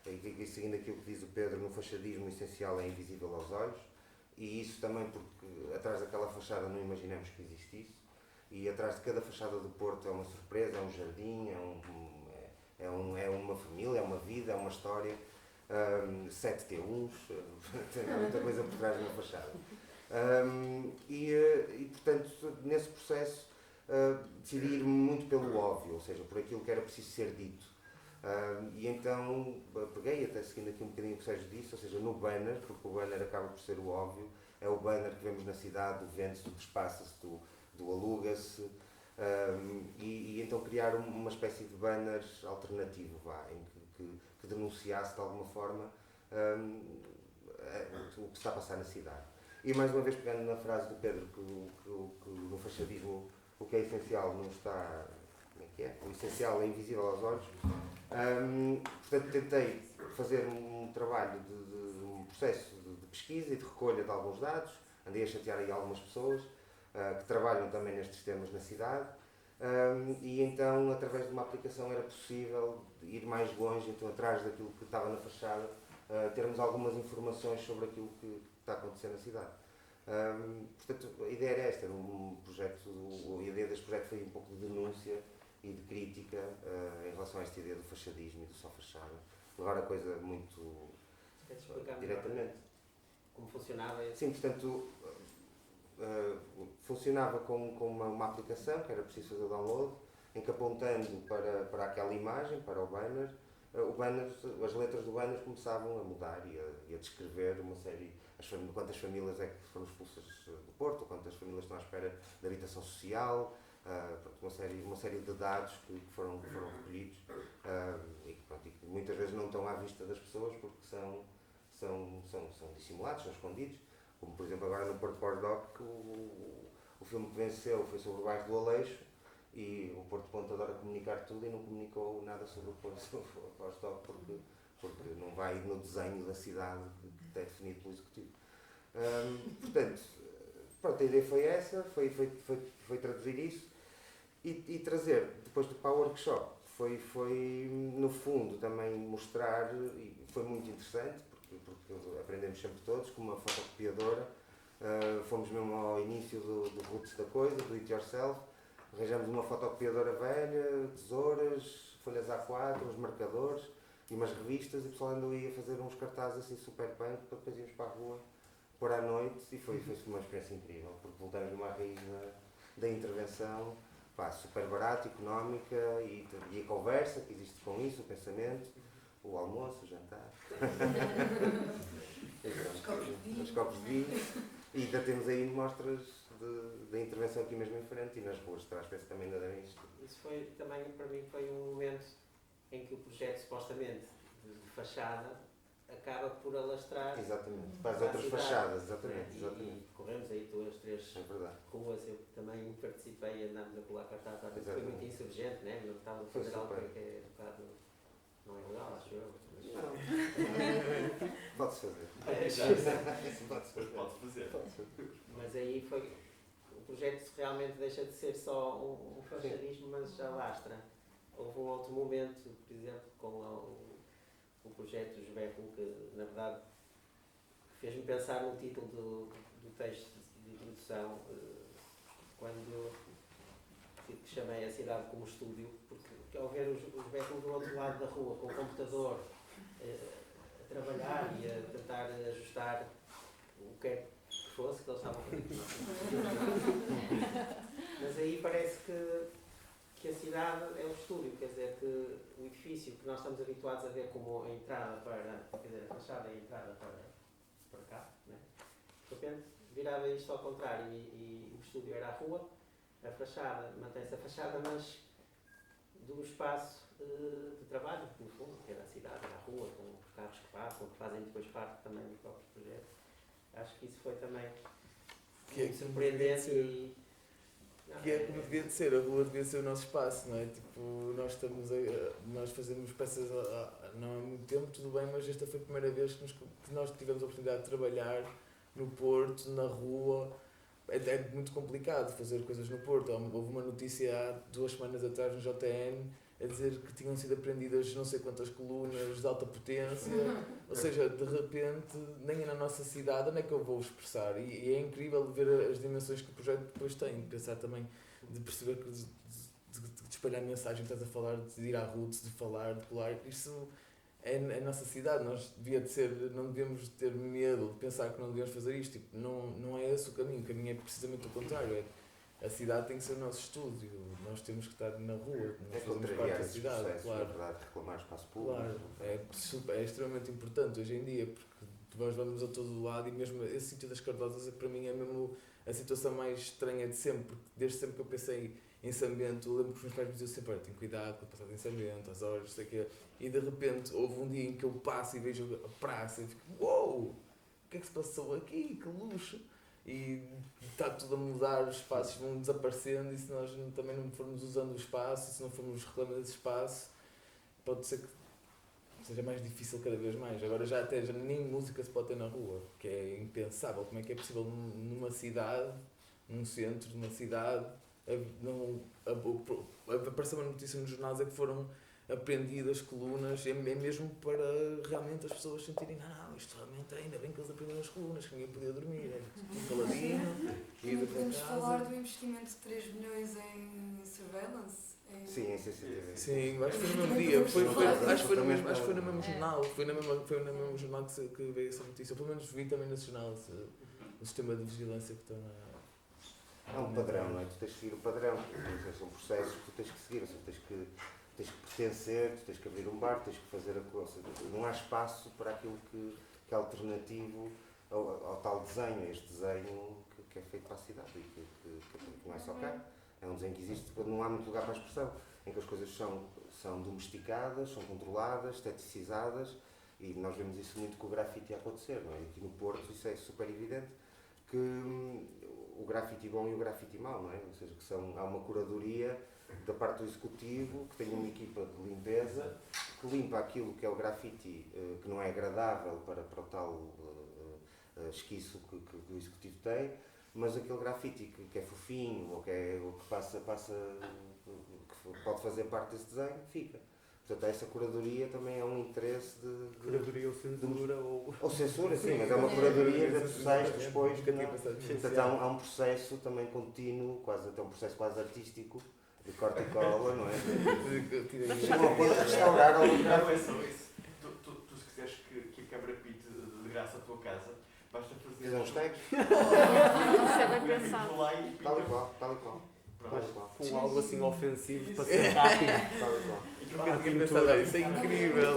e seguindo aquilo que diz o Pedro, no fachadismo o essencial é invisível aos olhos, e isso também porque atrás daquela fachada não imaginamos que existisse, e atrás de cada fachada do Porto é uma surpresa, é um jardim, é uma família, é uma vida, é uma história, 7 T1s, tem muita coisa por trás de uma fachada. E portanto, nesse processo, decidi ir muito pelo óbvio, ou seja, por aquilo que era preciso ser dito. E então peguei, até seguindo aqui um bocadinho o que o Sérgio disse, ou seja, no banner, porque o banner acaba por ser o óbvio, é o banner que vemos na cidade, do vende-se, do despassa-se, do aluga-se, e então criar uma espécie de banner alternativo, em que denunciasse de alguma forma o que está a passar na cidade. E mais uma vez pegando na frase do Pedro, que no fachadismo o que é essencial não está, como é que é? O essencial é invisível aos olhos. Portanto, tentei fazer um trabalho um processo de pesquisa e de recolha de alguns dados, andei a chatear aí algumas pessoas que trabalham também nestes temas na cidade, e então através de uma aplicação era possível ir mais longe, então atrás daquilo que estava na fachada, termos algumas informações sobre aquilo que está a acontecer na cidade. Portanto, a ideia era esta, era um projeto, a ideia deste projeto foi um pouco de denúncia e de crítica em relação a esta ideia do fachadismo e do só fachada. Levar a coisa muito diretamente. Como funcionava esse? Sim, portanto, funcionava com uma aplicação que era preciso fazer o download, em que apontando para aquela imagem, para o banner, as letras do banner começavam a mudar e a descrever uma série, quantas famílias é que foram expulsas do Porto, quantas famílias estão à espera de habitação social, uma série de dados que foram recolhidos e que muitas vezes não estão à vista das pessoas porque são dissimulados, são escondidos, como por exemplo agora no Porto Pós-Doc o filme que venceu foi sobre o bairro do Aleixo e o Porto Ponto adora comunicar tudo e não comunicou nada sobre o Pós-Doc porque não vai no desenho da cidade que é definido pelo Executivo. Portanto, a ideia foi essa, foi traduzir isso e trazer, depois para o workshop, foi no fundo também mostrar, e foi muito interessante, porque aprendemos sempre todos, com uma fotocopiadora, fomos mesmo ao início do roots da coisa, do it yourself, arranjamos uma fotocopiadora velha, tesouras, folhas A4, uns marcadores e umas revistas e o pessoal andou aí a fazer uns cartazes assim super punk para depois irmos para a rua por à noite e foi uma experiência incrível, porque voltamos numa raiz da intervenção, super barata, económica e a conversa que existe com isso, o pensamento, o almoço, o jantar, os copos de vinho e ainda temos aí mostras da intervenção aqui mesmo em frente e nas ruas de trás, penso também ainda devem existir. Isso foi também, para mim, foi um momento em que o projeto supostamente de fachada acaba por alastrar exatamente, para as outras fachadas, exatamente. E corremos aí 2, 3 ruas, eu também participei, andámos a colar cartazes, foi muito insurgente, né? Não estava a fazer algo que é um bocado, não é legal, acho eu. Não. Pode-se fazer. Pode-se fazer. Mas aí foi, o projeto realmente deixa de ser só um fachadismo, mas já lastra. Houve um outro momento, por exemplo, com o projeto do Josberto, que na verdade fez-me pensar no título do texto de introdução, quando chamei a cidade como estúdio, porque ao ver o Josberto do outro lado da rua, com o computador, a trabalhar e a tentar ajustar o que é que fosse, que eles estavam a fazer. Mas aí parece que a cidade é o estúdio, quer dizer, que o edifício que nós estamos habituados a ver como a entrada quer dizer, a fachada é a entrada para cá, né? De repente virava isto ao contrário e o estúdio era a rua, a fachada, mantém-se a fachada, mas do espaço de trabalho, no fundo, que era a cidade, era a rua, com os carros que passam, que fazem depois parte também do próprio projeto. Acho que isso foi também muito surpreendente como devia de ser, a rua devia ser o nosso espaço, não é? Tipo, nós fazemos peças não há muito tempo, tudo bem, mas esta foi a primeira vez que nós tivemos a oportunidade de trabalhar no Porto, na rua. É muito complicado fazer coisas no Porto. Houve uma notícia há 2 semanas atrás no JN a dizer que tinham sido apreendidas não sei quantas colunas de alta potência, ou seja, de repente, nem é na nossa cidade, onde é que eu vou expressar? E é incrível ver as dimensões que o projeto depois tem, pensar também, de perceber que de espalhar a mensagem que estás a falar, de ir à roots, de falar, de colar, isso é a nossa cidade, não devemos ter medo de pensar que não devemos fazer isto, tipo, não é esse o caminho é precisamente o contrário, a cidade tem que ser o nosso estúdio, nós temos que estar na rua, nós fazemos parte da cidade, claro. Reclamar espaço público. Claro, é extremamente importante hoje em dia, porque nós vamos a todo lado e mesmo esse sítio das Cardosas para mim é mesmo a situação mais estranha de sempre, porque desde sempre que eu pensei em Sambento, eu lembro que os meus pais me diziam sempre, tenho cuidado com passar em Sambento, às horas, sei que e de repente houve um dia em que eu passo e vejo a praça e fico, uou, o que é que se passou aqui, que luxo! E está tudo a mudar, os espaços vão desaparecendo e se nós também não formos usando o espaço, se não formos reclamando desse espaço, pode ser que seja mais difícil cada vez mais. Agora já nem música se pode ter na rua, que é impensável. Como é que é possível numa cidade, num centro de uma cidade, apareceu uma notícia nos jornais é que foram apreendidas colunas, é mesmo para realmente as pessoas sentirem, não, isto realmente ainda bem que eles apreenderam as colunas, que ninguém podia dormir, era tudo caladinho. Podemos falar do investimento de 3 milhões em surveillance? Sim, em CCTV. Sim, acho que foi no mesmo dia, acho que foi no mesmo jornal, foi no mesmo jornal que veio essa notícia, pelo menos vi também nesse jornal o sistema de vigilância que está na... É um padrão, não é? Tu tens que seguir o padrão, são processos que tu tens que seguir, ou seja, tens que pertencer, tu tens que abrir um bar, tens que fazer a coisa. Não há espaço para aquilo que é alternativo ao tal desenho, este desenho que é feito para a cidade e que não é só cá, É um desenho que existe quando não há muito lugar para a expressão, em que as coisas são domesticadas, são controladas, esteticizadas, e nós vemos isso muito com o grafite a acontecer, não é? Aqui no Porto isso é super evidente, que o grafite bom e o grafite mau, não é? Ou seja, que há uma curadoria da parte do executivo, que tem uma equipa de limpeza, que limpa aquilo que é o grafite, que não é agradável para o tal esquiço que o executivo tem, mas aquele grafite que é fofinho, ou que passa, que pode fazer parte desse desenho, fica. Portanto, essa curadoria também é um interesse de Curadoria ou censura ou censura, sim, mas é uma curadoria de processos que depois... Portanto, há um processo também contínuo, quase até um processo quase artístico, de corte e cola, não é? Chegam a ponto de restaurar ao lugar. Não é só isso. Tu se quiseres que a câmara pinte de graça a tua casa, basta fazer... Fizer uns tags. Isso é bem pensado. Tal e qual, tal e qual. Com algo assim ofensivo para ser rápido. Tal e qual. Isso é incrível.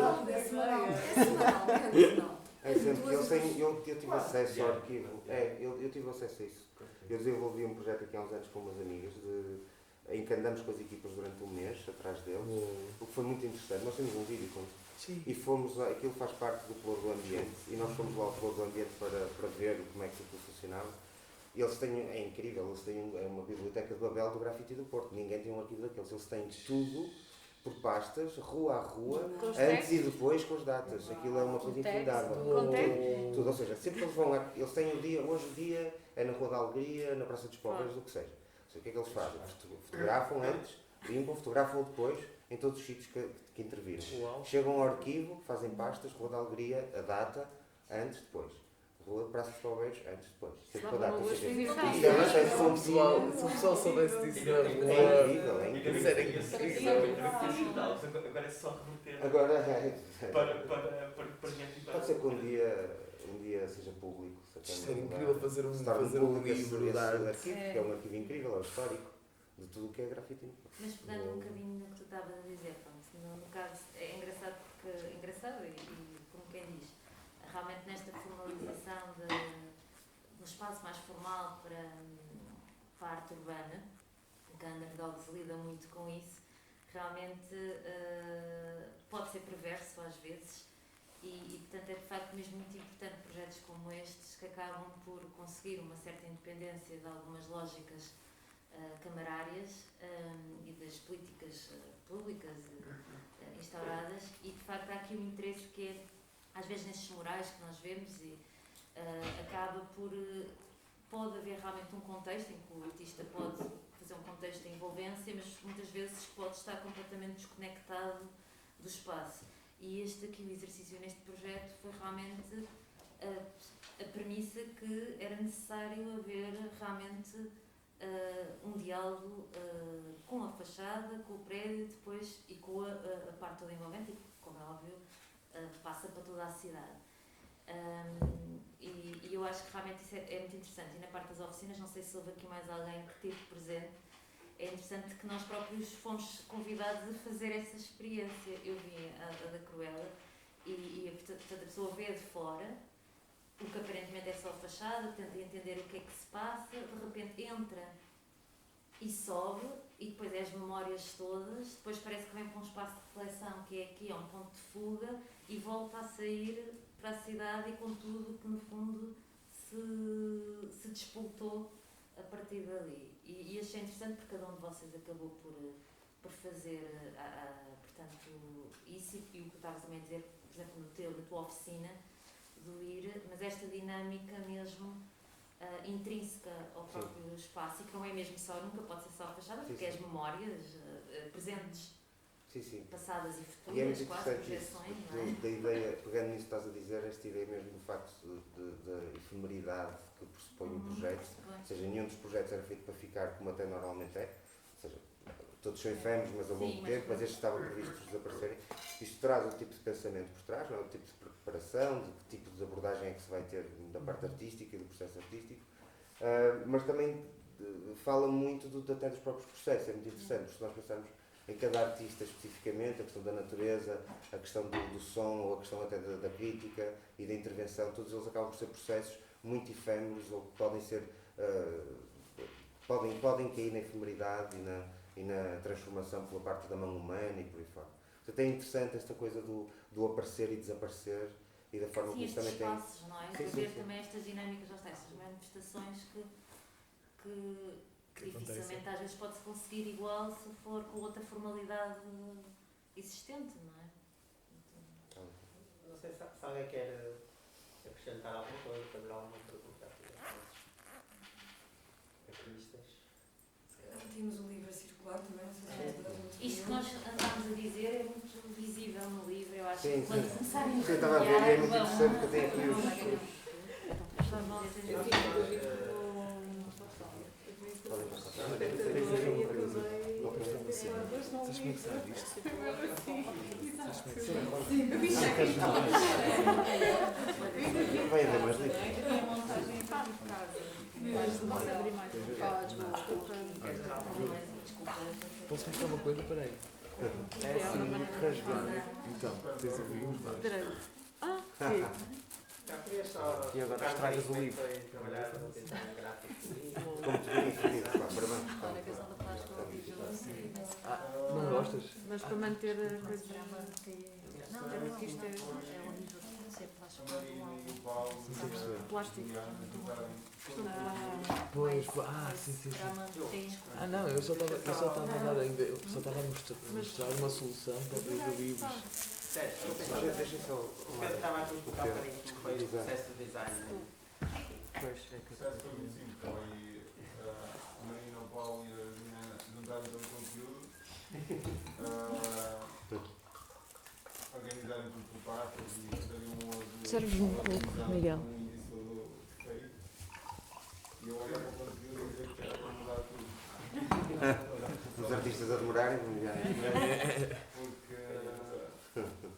É sempre, eu tive acesso ao arquivo, eu tive acesso a isso. Eu desenvolvi um projeto aqui há uns anos com umas amigas, em que andamos com as equipas durante um mês, atrás deles, o que foi muito interessante. Nós temos um vídeo com isso. E fomos lá, aquilo faz parte do Pluro do Ambiente, e nós fomos lá ao Pluro do Ambiente para ver como é que aquilo funcionava. Eles têm, é incrível, eles têm uma biblioteca de Babel do grafite do Porto, ninguém tem um arquivo daqueles, eles têm tudo por pastas, rua a rua, antes e depois com as datas. Aquilo é uma coisa infindável. Tudo, ou seja, sempre que eles vão lá, eles têm o dia, hoje o dia é na Rua da Alegria, na Praça dos Pobres, o que seja. Ou seja, o que é que eles fazem? Fotografam antes, limpam, fotografam depois, em todos os sítios que interviram. Chegam ao arquivo, fazem pastas, Rua da Alegria, a data, antes, depois. Rua Praça dos Pobres, antes, depois. Sempre com a data. Se o pessoal soubesse disso na rua... É incrível, é incrível. Isso era incrível. Agora é só reverter Agora para pode ser que um dia seja público. Isto era incrível fazer um livro esse arte. arquivo, que é um arquivo incrível, é o histórico de tudo o que é grafite. Mas pegando um bocadinho no que tu estavas a dizer, pronto, no caso é engraçado porque e como quem diz, realmente nesta formalização do espaço mais formal para a arte urbana, que a Underdogs lida muito com isso, realmente pode ser perverso às vezes e portanto é de facto mesmo muito importante projetos como estes que acabam por conseguir uma certa independência de algumas lógicas camarárias e das políticas públicas instauradas e de facto há aqui um interesse que é às vezes nesses murais que nós vemos e acaba por pode haver realmente um contexto em que o artista pode fazer um contexto de envolvência, mas muitas vezes pode estar completamente desconectado do espaço. E este aqui, o exercício neste projeto foi realmente a premissa que era necessário haver realmente um diálogo com a fachada, com o prédio depois e com a parte toda envolvente e, como é óbvio, passa para toda a cidade. E eu acho que realmente isso é muito interessante. E na parte das oficinas, não sei se houve aqui mais alguém que esteve presente, é interessante que nós próprios fomos convidados a fazer essa experiência. Eu vi a da Cruella e portanto, a pessoa vê de fora o que aparentemente é só fachada, tenta entender o que é que se passa, de repente entra e sobe e depois é as memórias todas, depois parece que vem para um espaço de reflexão que é aqui, é um ponto de fuga e volta a sair para a cidade e com tudo que no fundo se despoltou a partir dali. E achei interessante porque cada um de vocês acabou por fazer portanto, isso e o que estavas também a dizer, por exemplo, na tua oficina, do ir, mas esta dinâmica mesmo intrínseca ao próprio espaço e que não é mesmo só, nunca pode ser só a fachada, porque é as memórias presentes, passadas e futuras, e é muito quase, projeções, não é? Da ideia, pegando nisso que estás a dizer, esta ideia mesmo do facto da efemeridade que pressupõe o projeto, ou seja, nenhum dos projetos era feito para ficar como até normalmente é, ou seja, todos são efêmeros, mas a longo tempo, mas este estava previsto desaparecerem. Isto traz o tipo de pensamento por trás, não é? O tipo de preparação, de que tipo de abordagem é que se vai ter da parte artística e do processo artístico, mas também fala muito até dos próprios processos, é muito interessante, porque se nós pensarmos em cada artista especificamente, a questão da natureza, a questão do som, ou a questão até da crítica e da intervenção, todos eles acabam por ser processos muito efêmeros ou que podem ser podem cair na efemeridade e na transformação pela parte da mão humana e por aí fora. Portanto, é interessante esta coisa do aparecer e desaparecer e da forma Sim, como isso estes também espaços, não é? Sim, De sim, ver sim. também estas dinâmicas, ou seja, estas manifestações que dificilmente às vezes pode-se conseguir igual se for com outra formalidade existente, não é? Não sei se alguém quer acrescentar alguma coisa, fazer alguma pergunta artistas. Tínhamos o livro a circular também, não sei se toda a gente Isto que viu. nós andamos a dizer é muito visível no livro, eu acho Sim, que quando sim. começarem a Sim, estava a ver, é muito vão- interessante que eu tenho aqui vão- Eu fico com Podem passar. Sabes como é que sabe isto? Vai haver mais livros. Posso mostrar uma coisa? Peraí. É assim, rasgando. Então, tens o livro. E agora estragas o livro. Trabalhar no design gráfico do livro. Como te bem referido, pá, parabéns. Olha, a questão da plástica é horrível. Não gostas? Mas para manter a coisa. Não, É porque isto é horrível. Sempre faz mal. plástico. Pois, sim. Não, eu só estava a dar ainda, eu só estava a mostrar uma solução para os livros. Certo, Deixa só. o Pedro estava a explicar um bocadinho como foi o processo de design. Pois, é O processo foi muito simples, foi a Marina, o Paulo e a Juliana juntarem todo o conteúdo, organizarem tudo por partes e fazerem um outro. Serve-me um pouco, Miguel. Um início do feito. E eu olhar para o conteúdo e dizer que era para mudar tudo. Os artistas a demorarem, Porque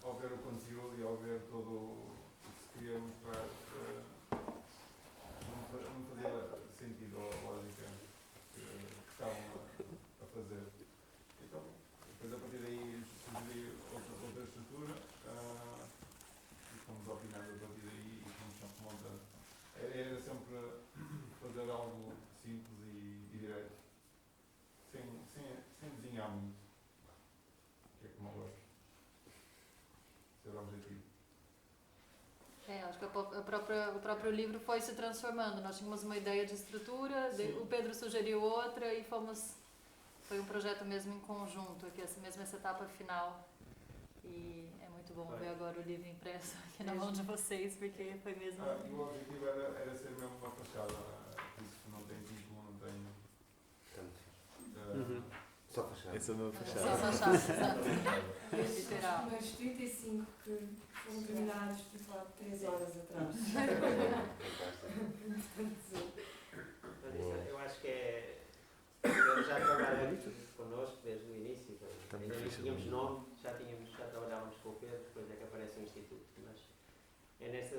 ao ver o conteúdo e ao ver todo o que se queria mostrar, não fazia sentido a lógica que estavam a fazer. Então, depois a partir daí sugeri outra estrutura e fomos opinando a partir daí e fomos sempre montando. Era sempre fazer algo simples e direto, sem desenhar muito, que é como eu gosto. Esse era o objetivo. Acho que o próprio livro foi se transformando. Nós tínhamos uma ideia de estrutura, o Pedro sugeriu outra e foi um projeto mesmo em conjunto, aqui, essa etapa final. E é muito bom ver agora o livro impresso aqui na mão de vocês, porque foi mesmo... E o objetivo era ser mesmo uma fachada, por isso que não tem título, não tem... Só fachada. Essa é uma Só fachada. fachada, exato. Os Literal. primeiros 35 que foram terminados, tipo, há 3 horas atrás. Mas eu acho que é. Ele já trabalha connosco desde o início. Ainda não tínhamos nome, já trabalhávamos com o Pedro, depois é que aparece o Instituto. Mas é nessa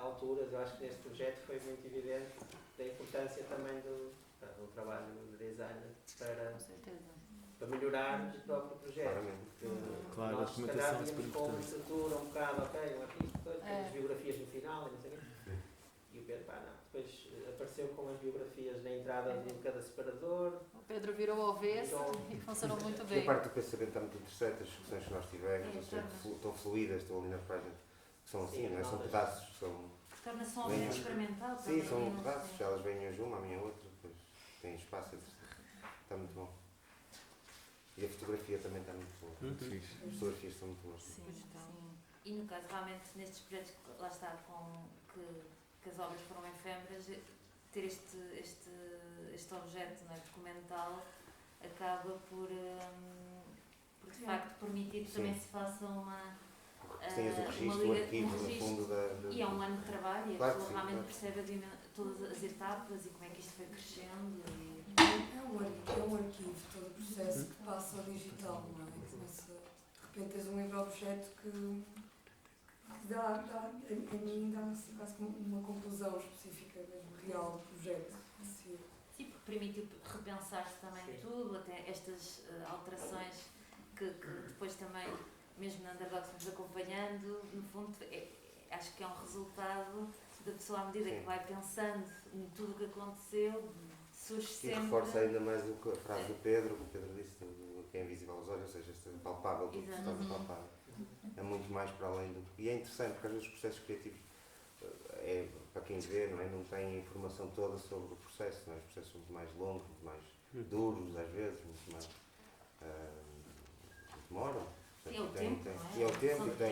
altura, eu acho que neste projeto foi muito evidente a importância também do trabalho de designer para melhorar o próprio projeto. Claro, a Nós, se calhar, documentação é super tínhamos com uma importante. estrutura um bocado, ok, um artista, temos biografias no final e não sei o quê. E o Pedro, não. Depois apareceu com as biografias na entrada de cada separador. O Pedro virou ao avesso e funcionou muito E a bem. parte do pensamento está muito interessante, as discussões que nós tivemos, estão fluídas, estão ali nas páginas, que são assim, não é? São pedaços, são... Torna-se um objeto experimental Sim, também. são pedaços, elas vêm hoje uma, amanhã outra, depois tem espaço, está muito bom. E a fotografia também está muito boa. Muito fixe. As fotografias são muito boas. Sim. E no caso, realmente, nestes projetos que lá está, que as obras foram efêmeras, ter este objeto, não é, documental acaba por de facto permitir que também se faça uma Tens o registro, o arquivo, no fundo da... E é um ano de trabalho e a Claro que pessoa sim, realmente claro. percebe todas as etapas e como é que isto foi crescendo. É um arquivo, todo o processo que passa ao digital, não é? Começa, de repente tens um livro objeto que a mim dá-me quase como uma conclusão específica mesmo real do projeto. Sim, porque permitiu repensar-se também tudo, até estas alterações que depois também, mesmo na Underdog, fomos acompanhando, no fundo, acho que é um resultado da pessoa à medida que vai pensando em tudo o que aconteceu, surge E sempre. reforça ainda mais a frase do Pedro, que o Pedro disse, do que é invisível aos olhos, ou seja, este palpável, tudo que se torna palpável. É muito mais para além do... E é interessante, porque às vezes os processos criativos, para quem vê, não é? Não tem a informação toda sobre o processo, não é? Os processos são muito mais longos, muito mais duros, às vezes, muito mais... demoram. É o tempo, não é? E é o tempo, Só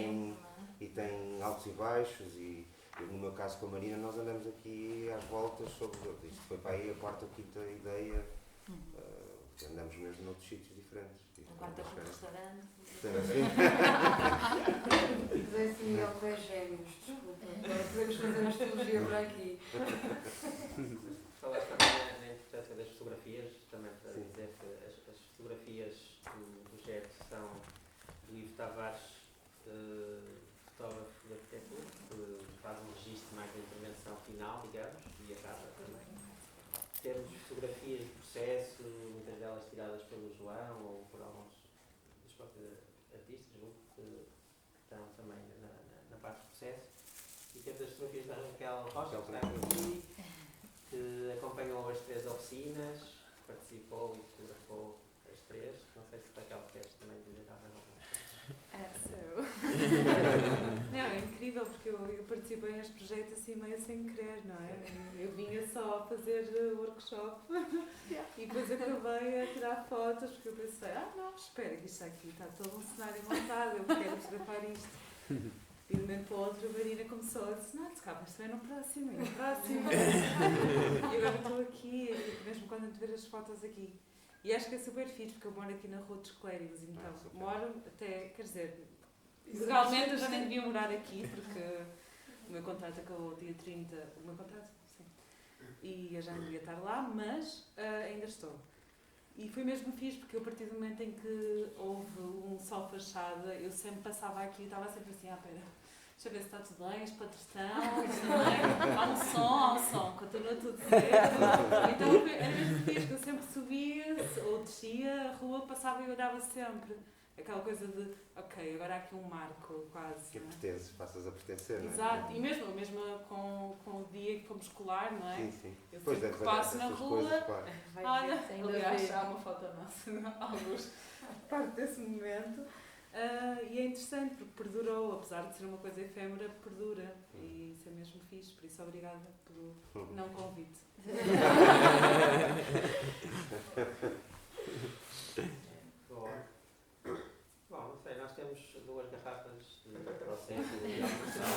e tem altos e baixos, e no meu caso com a Marina, nós andamos aqui às voltas sobre... Isto foi para aí a quarta ou quinta ideia, andamos mesmo noutros sítios diferentes. A quarta com o restaurante. José Miguel com as gêmeos, desculpa. Agora podemos fazer uma astrologia por aqui. Falaste também na importância das fotografias, também para Sim. dizer que as fotografias do projeto são do Ivo Tavares, fotógrafo de arquitetura, que faz um registro mais da intervenção final, digamos, e acaba também. Temos fotografias de processo, muitas delas tiradas pelo João ou por alguns dos próprios artistas, que estão também na parte do processo. E temos as fotografias da Raquel Rocha, que está aqui, que acompanhou as 3 oficinas, participou e fotografou as 3. Não sei se Raquel queres também dizer alguma coisa. Não, é incrível porque eu participei neste projeto assim meio sem querer, não é? Eu vinha só fazer workshop e depois acabei a tirar fotos porque eu pensei, não, espera que isto aqui está todo um cenário montado, eu quero fotografar isto. E de um momento para o outro a Marina começou a dizer, não, calma, isto é no próximo, e agora estou aqui, mesmo quando eu ver as fotos aqui. E acho que é super fixe, porque eu moro aqui na Rua dos Clérigos, então moro até, quer dizer, legalmente eu já nem devia morar aqui, porque o meu contrato acabou dia 30, o meu contrato, sim, e eu já não devia estar lá, mas ainda estou. E foi mesmo fixe, porque eu, a partir do momento em que houve um sol fachada, eu sempre passava aqui e estava sempre assim, pera, deixa eu ver se está tudo bem, os patrões estão bem, há um som, continua tudo certo. Então era mesmo fixe, que eu sempre subia ou descia a rua, passava e olhava sempre. Aquela coisa de, ok, agora há aqui um marco quase. Que pertences, passas a pertencer, não é? Exato, e mesmo com o dia que fomos colar, não é? Sim, sim. Eu Pois sempre que deve passo na rua, coisas, claro. olha, Sem aliás, dúvida. há uma foto nossa, alguns, parte desse momento. E é interessante porque perdurou, apesar de ser uma coisa efêmera, perdura. E isso é mesmo fixe, por isso obrigada pelo não convite. Bom, não sei, nós temos 2 garrafas de processo de almoçar.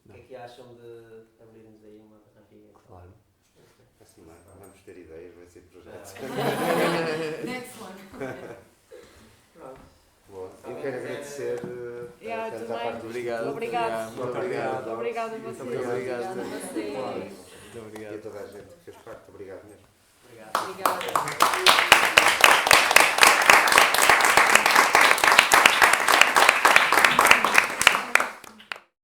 O que é que acham de abrirmos aí uma garrafinha? Claro. Assim, vamos ter ideias, vai ser projetos. Next one. Pronto. Bom, eu quero agradecer tanto à parte do Obrigado. Obrigado. Muito obrigado. Obrigada a vocês. Muito obrigado. E a toda a gente que fez parte. Obrigado mesmo. Obrigado. Obrigada.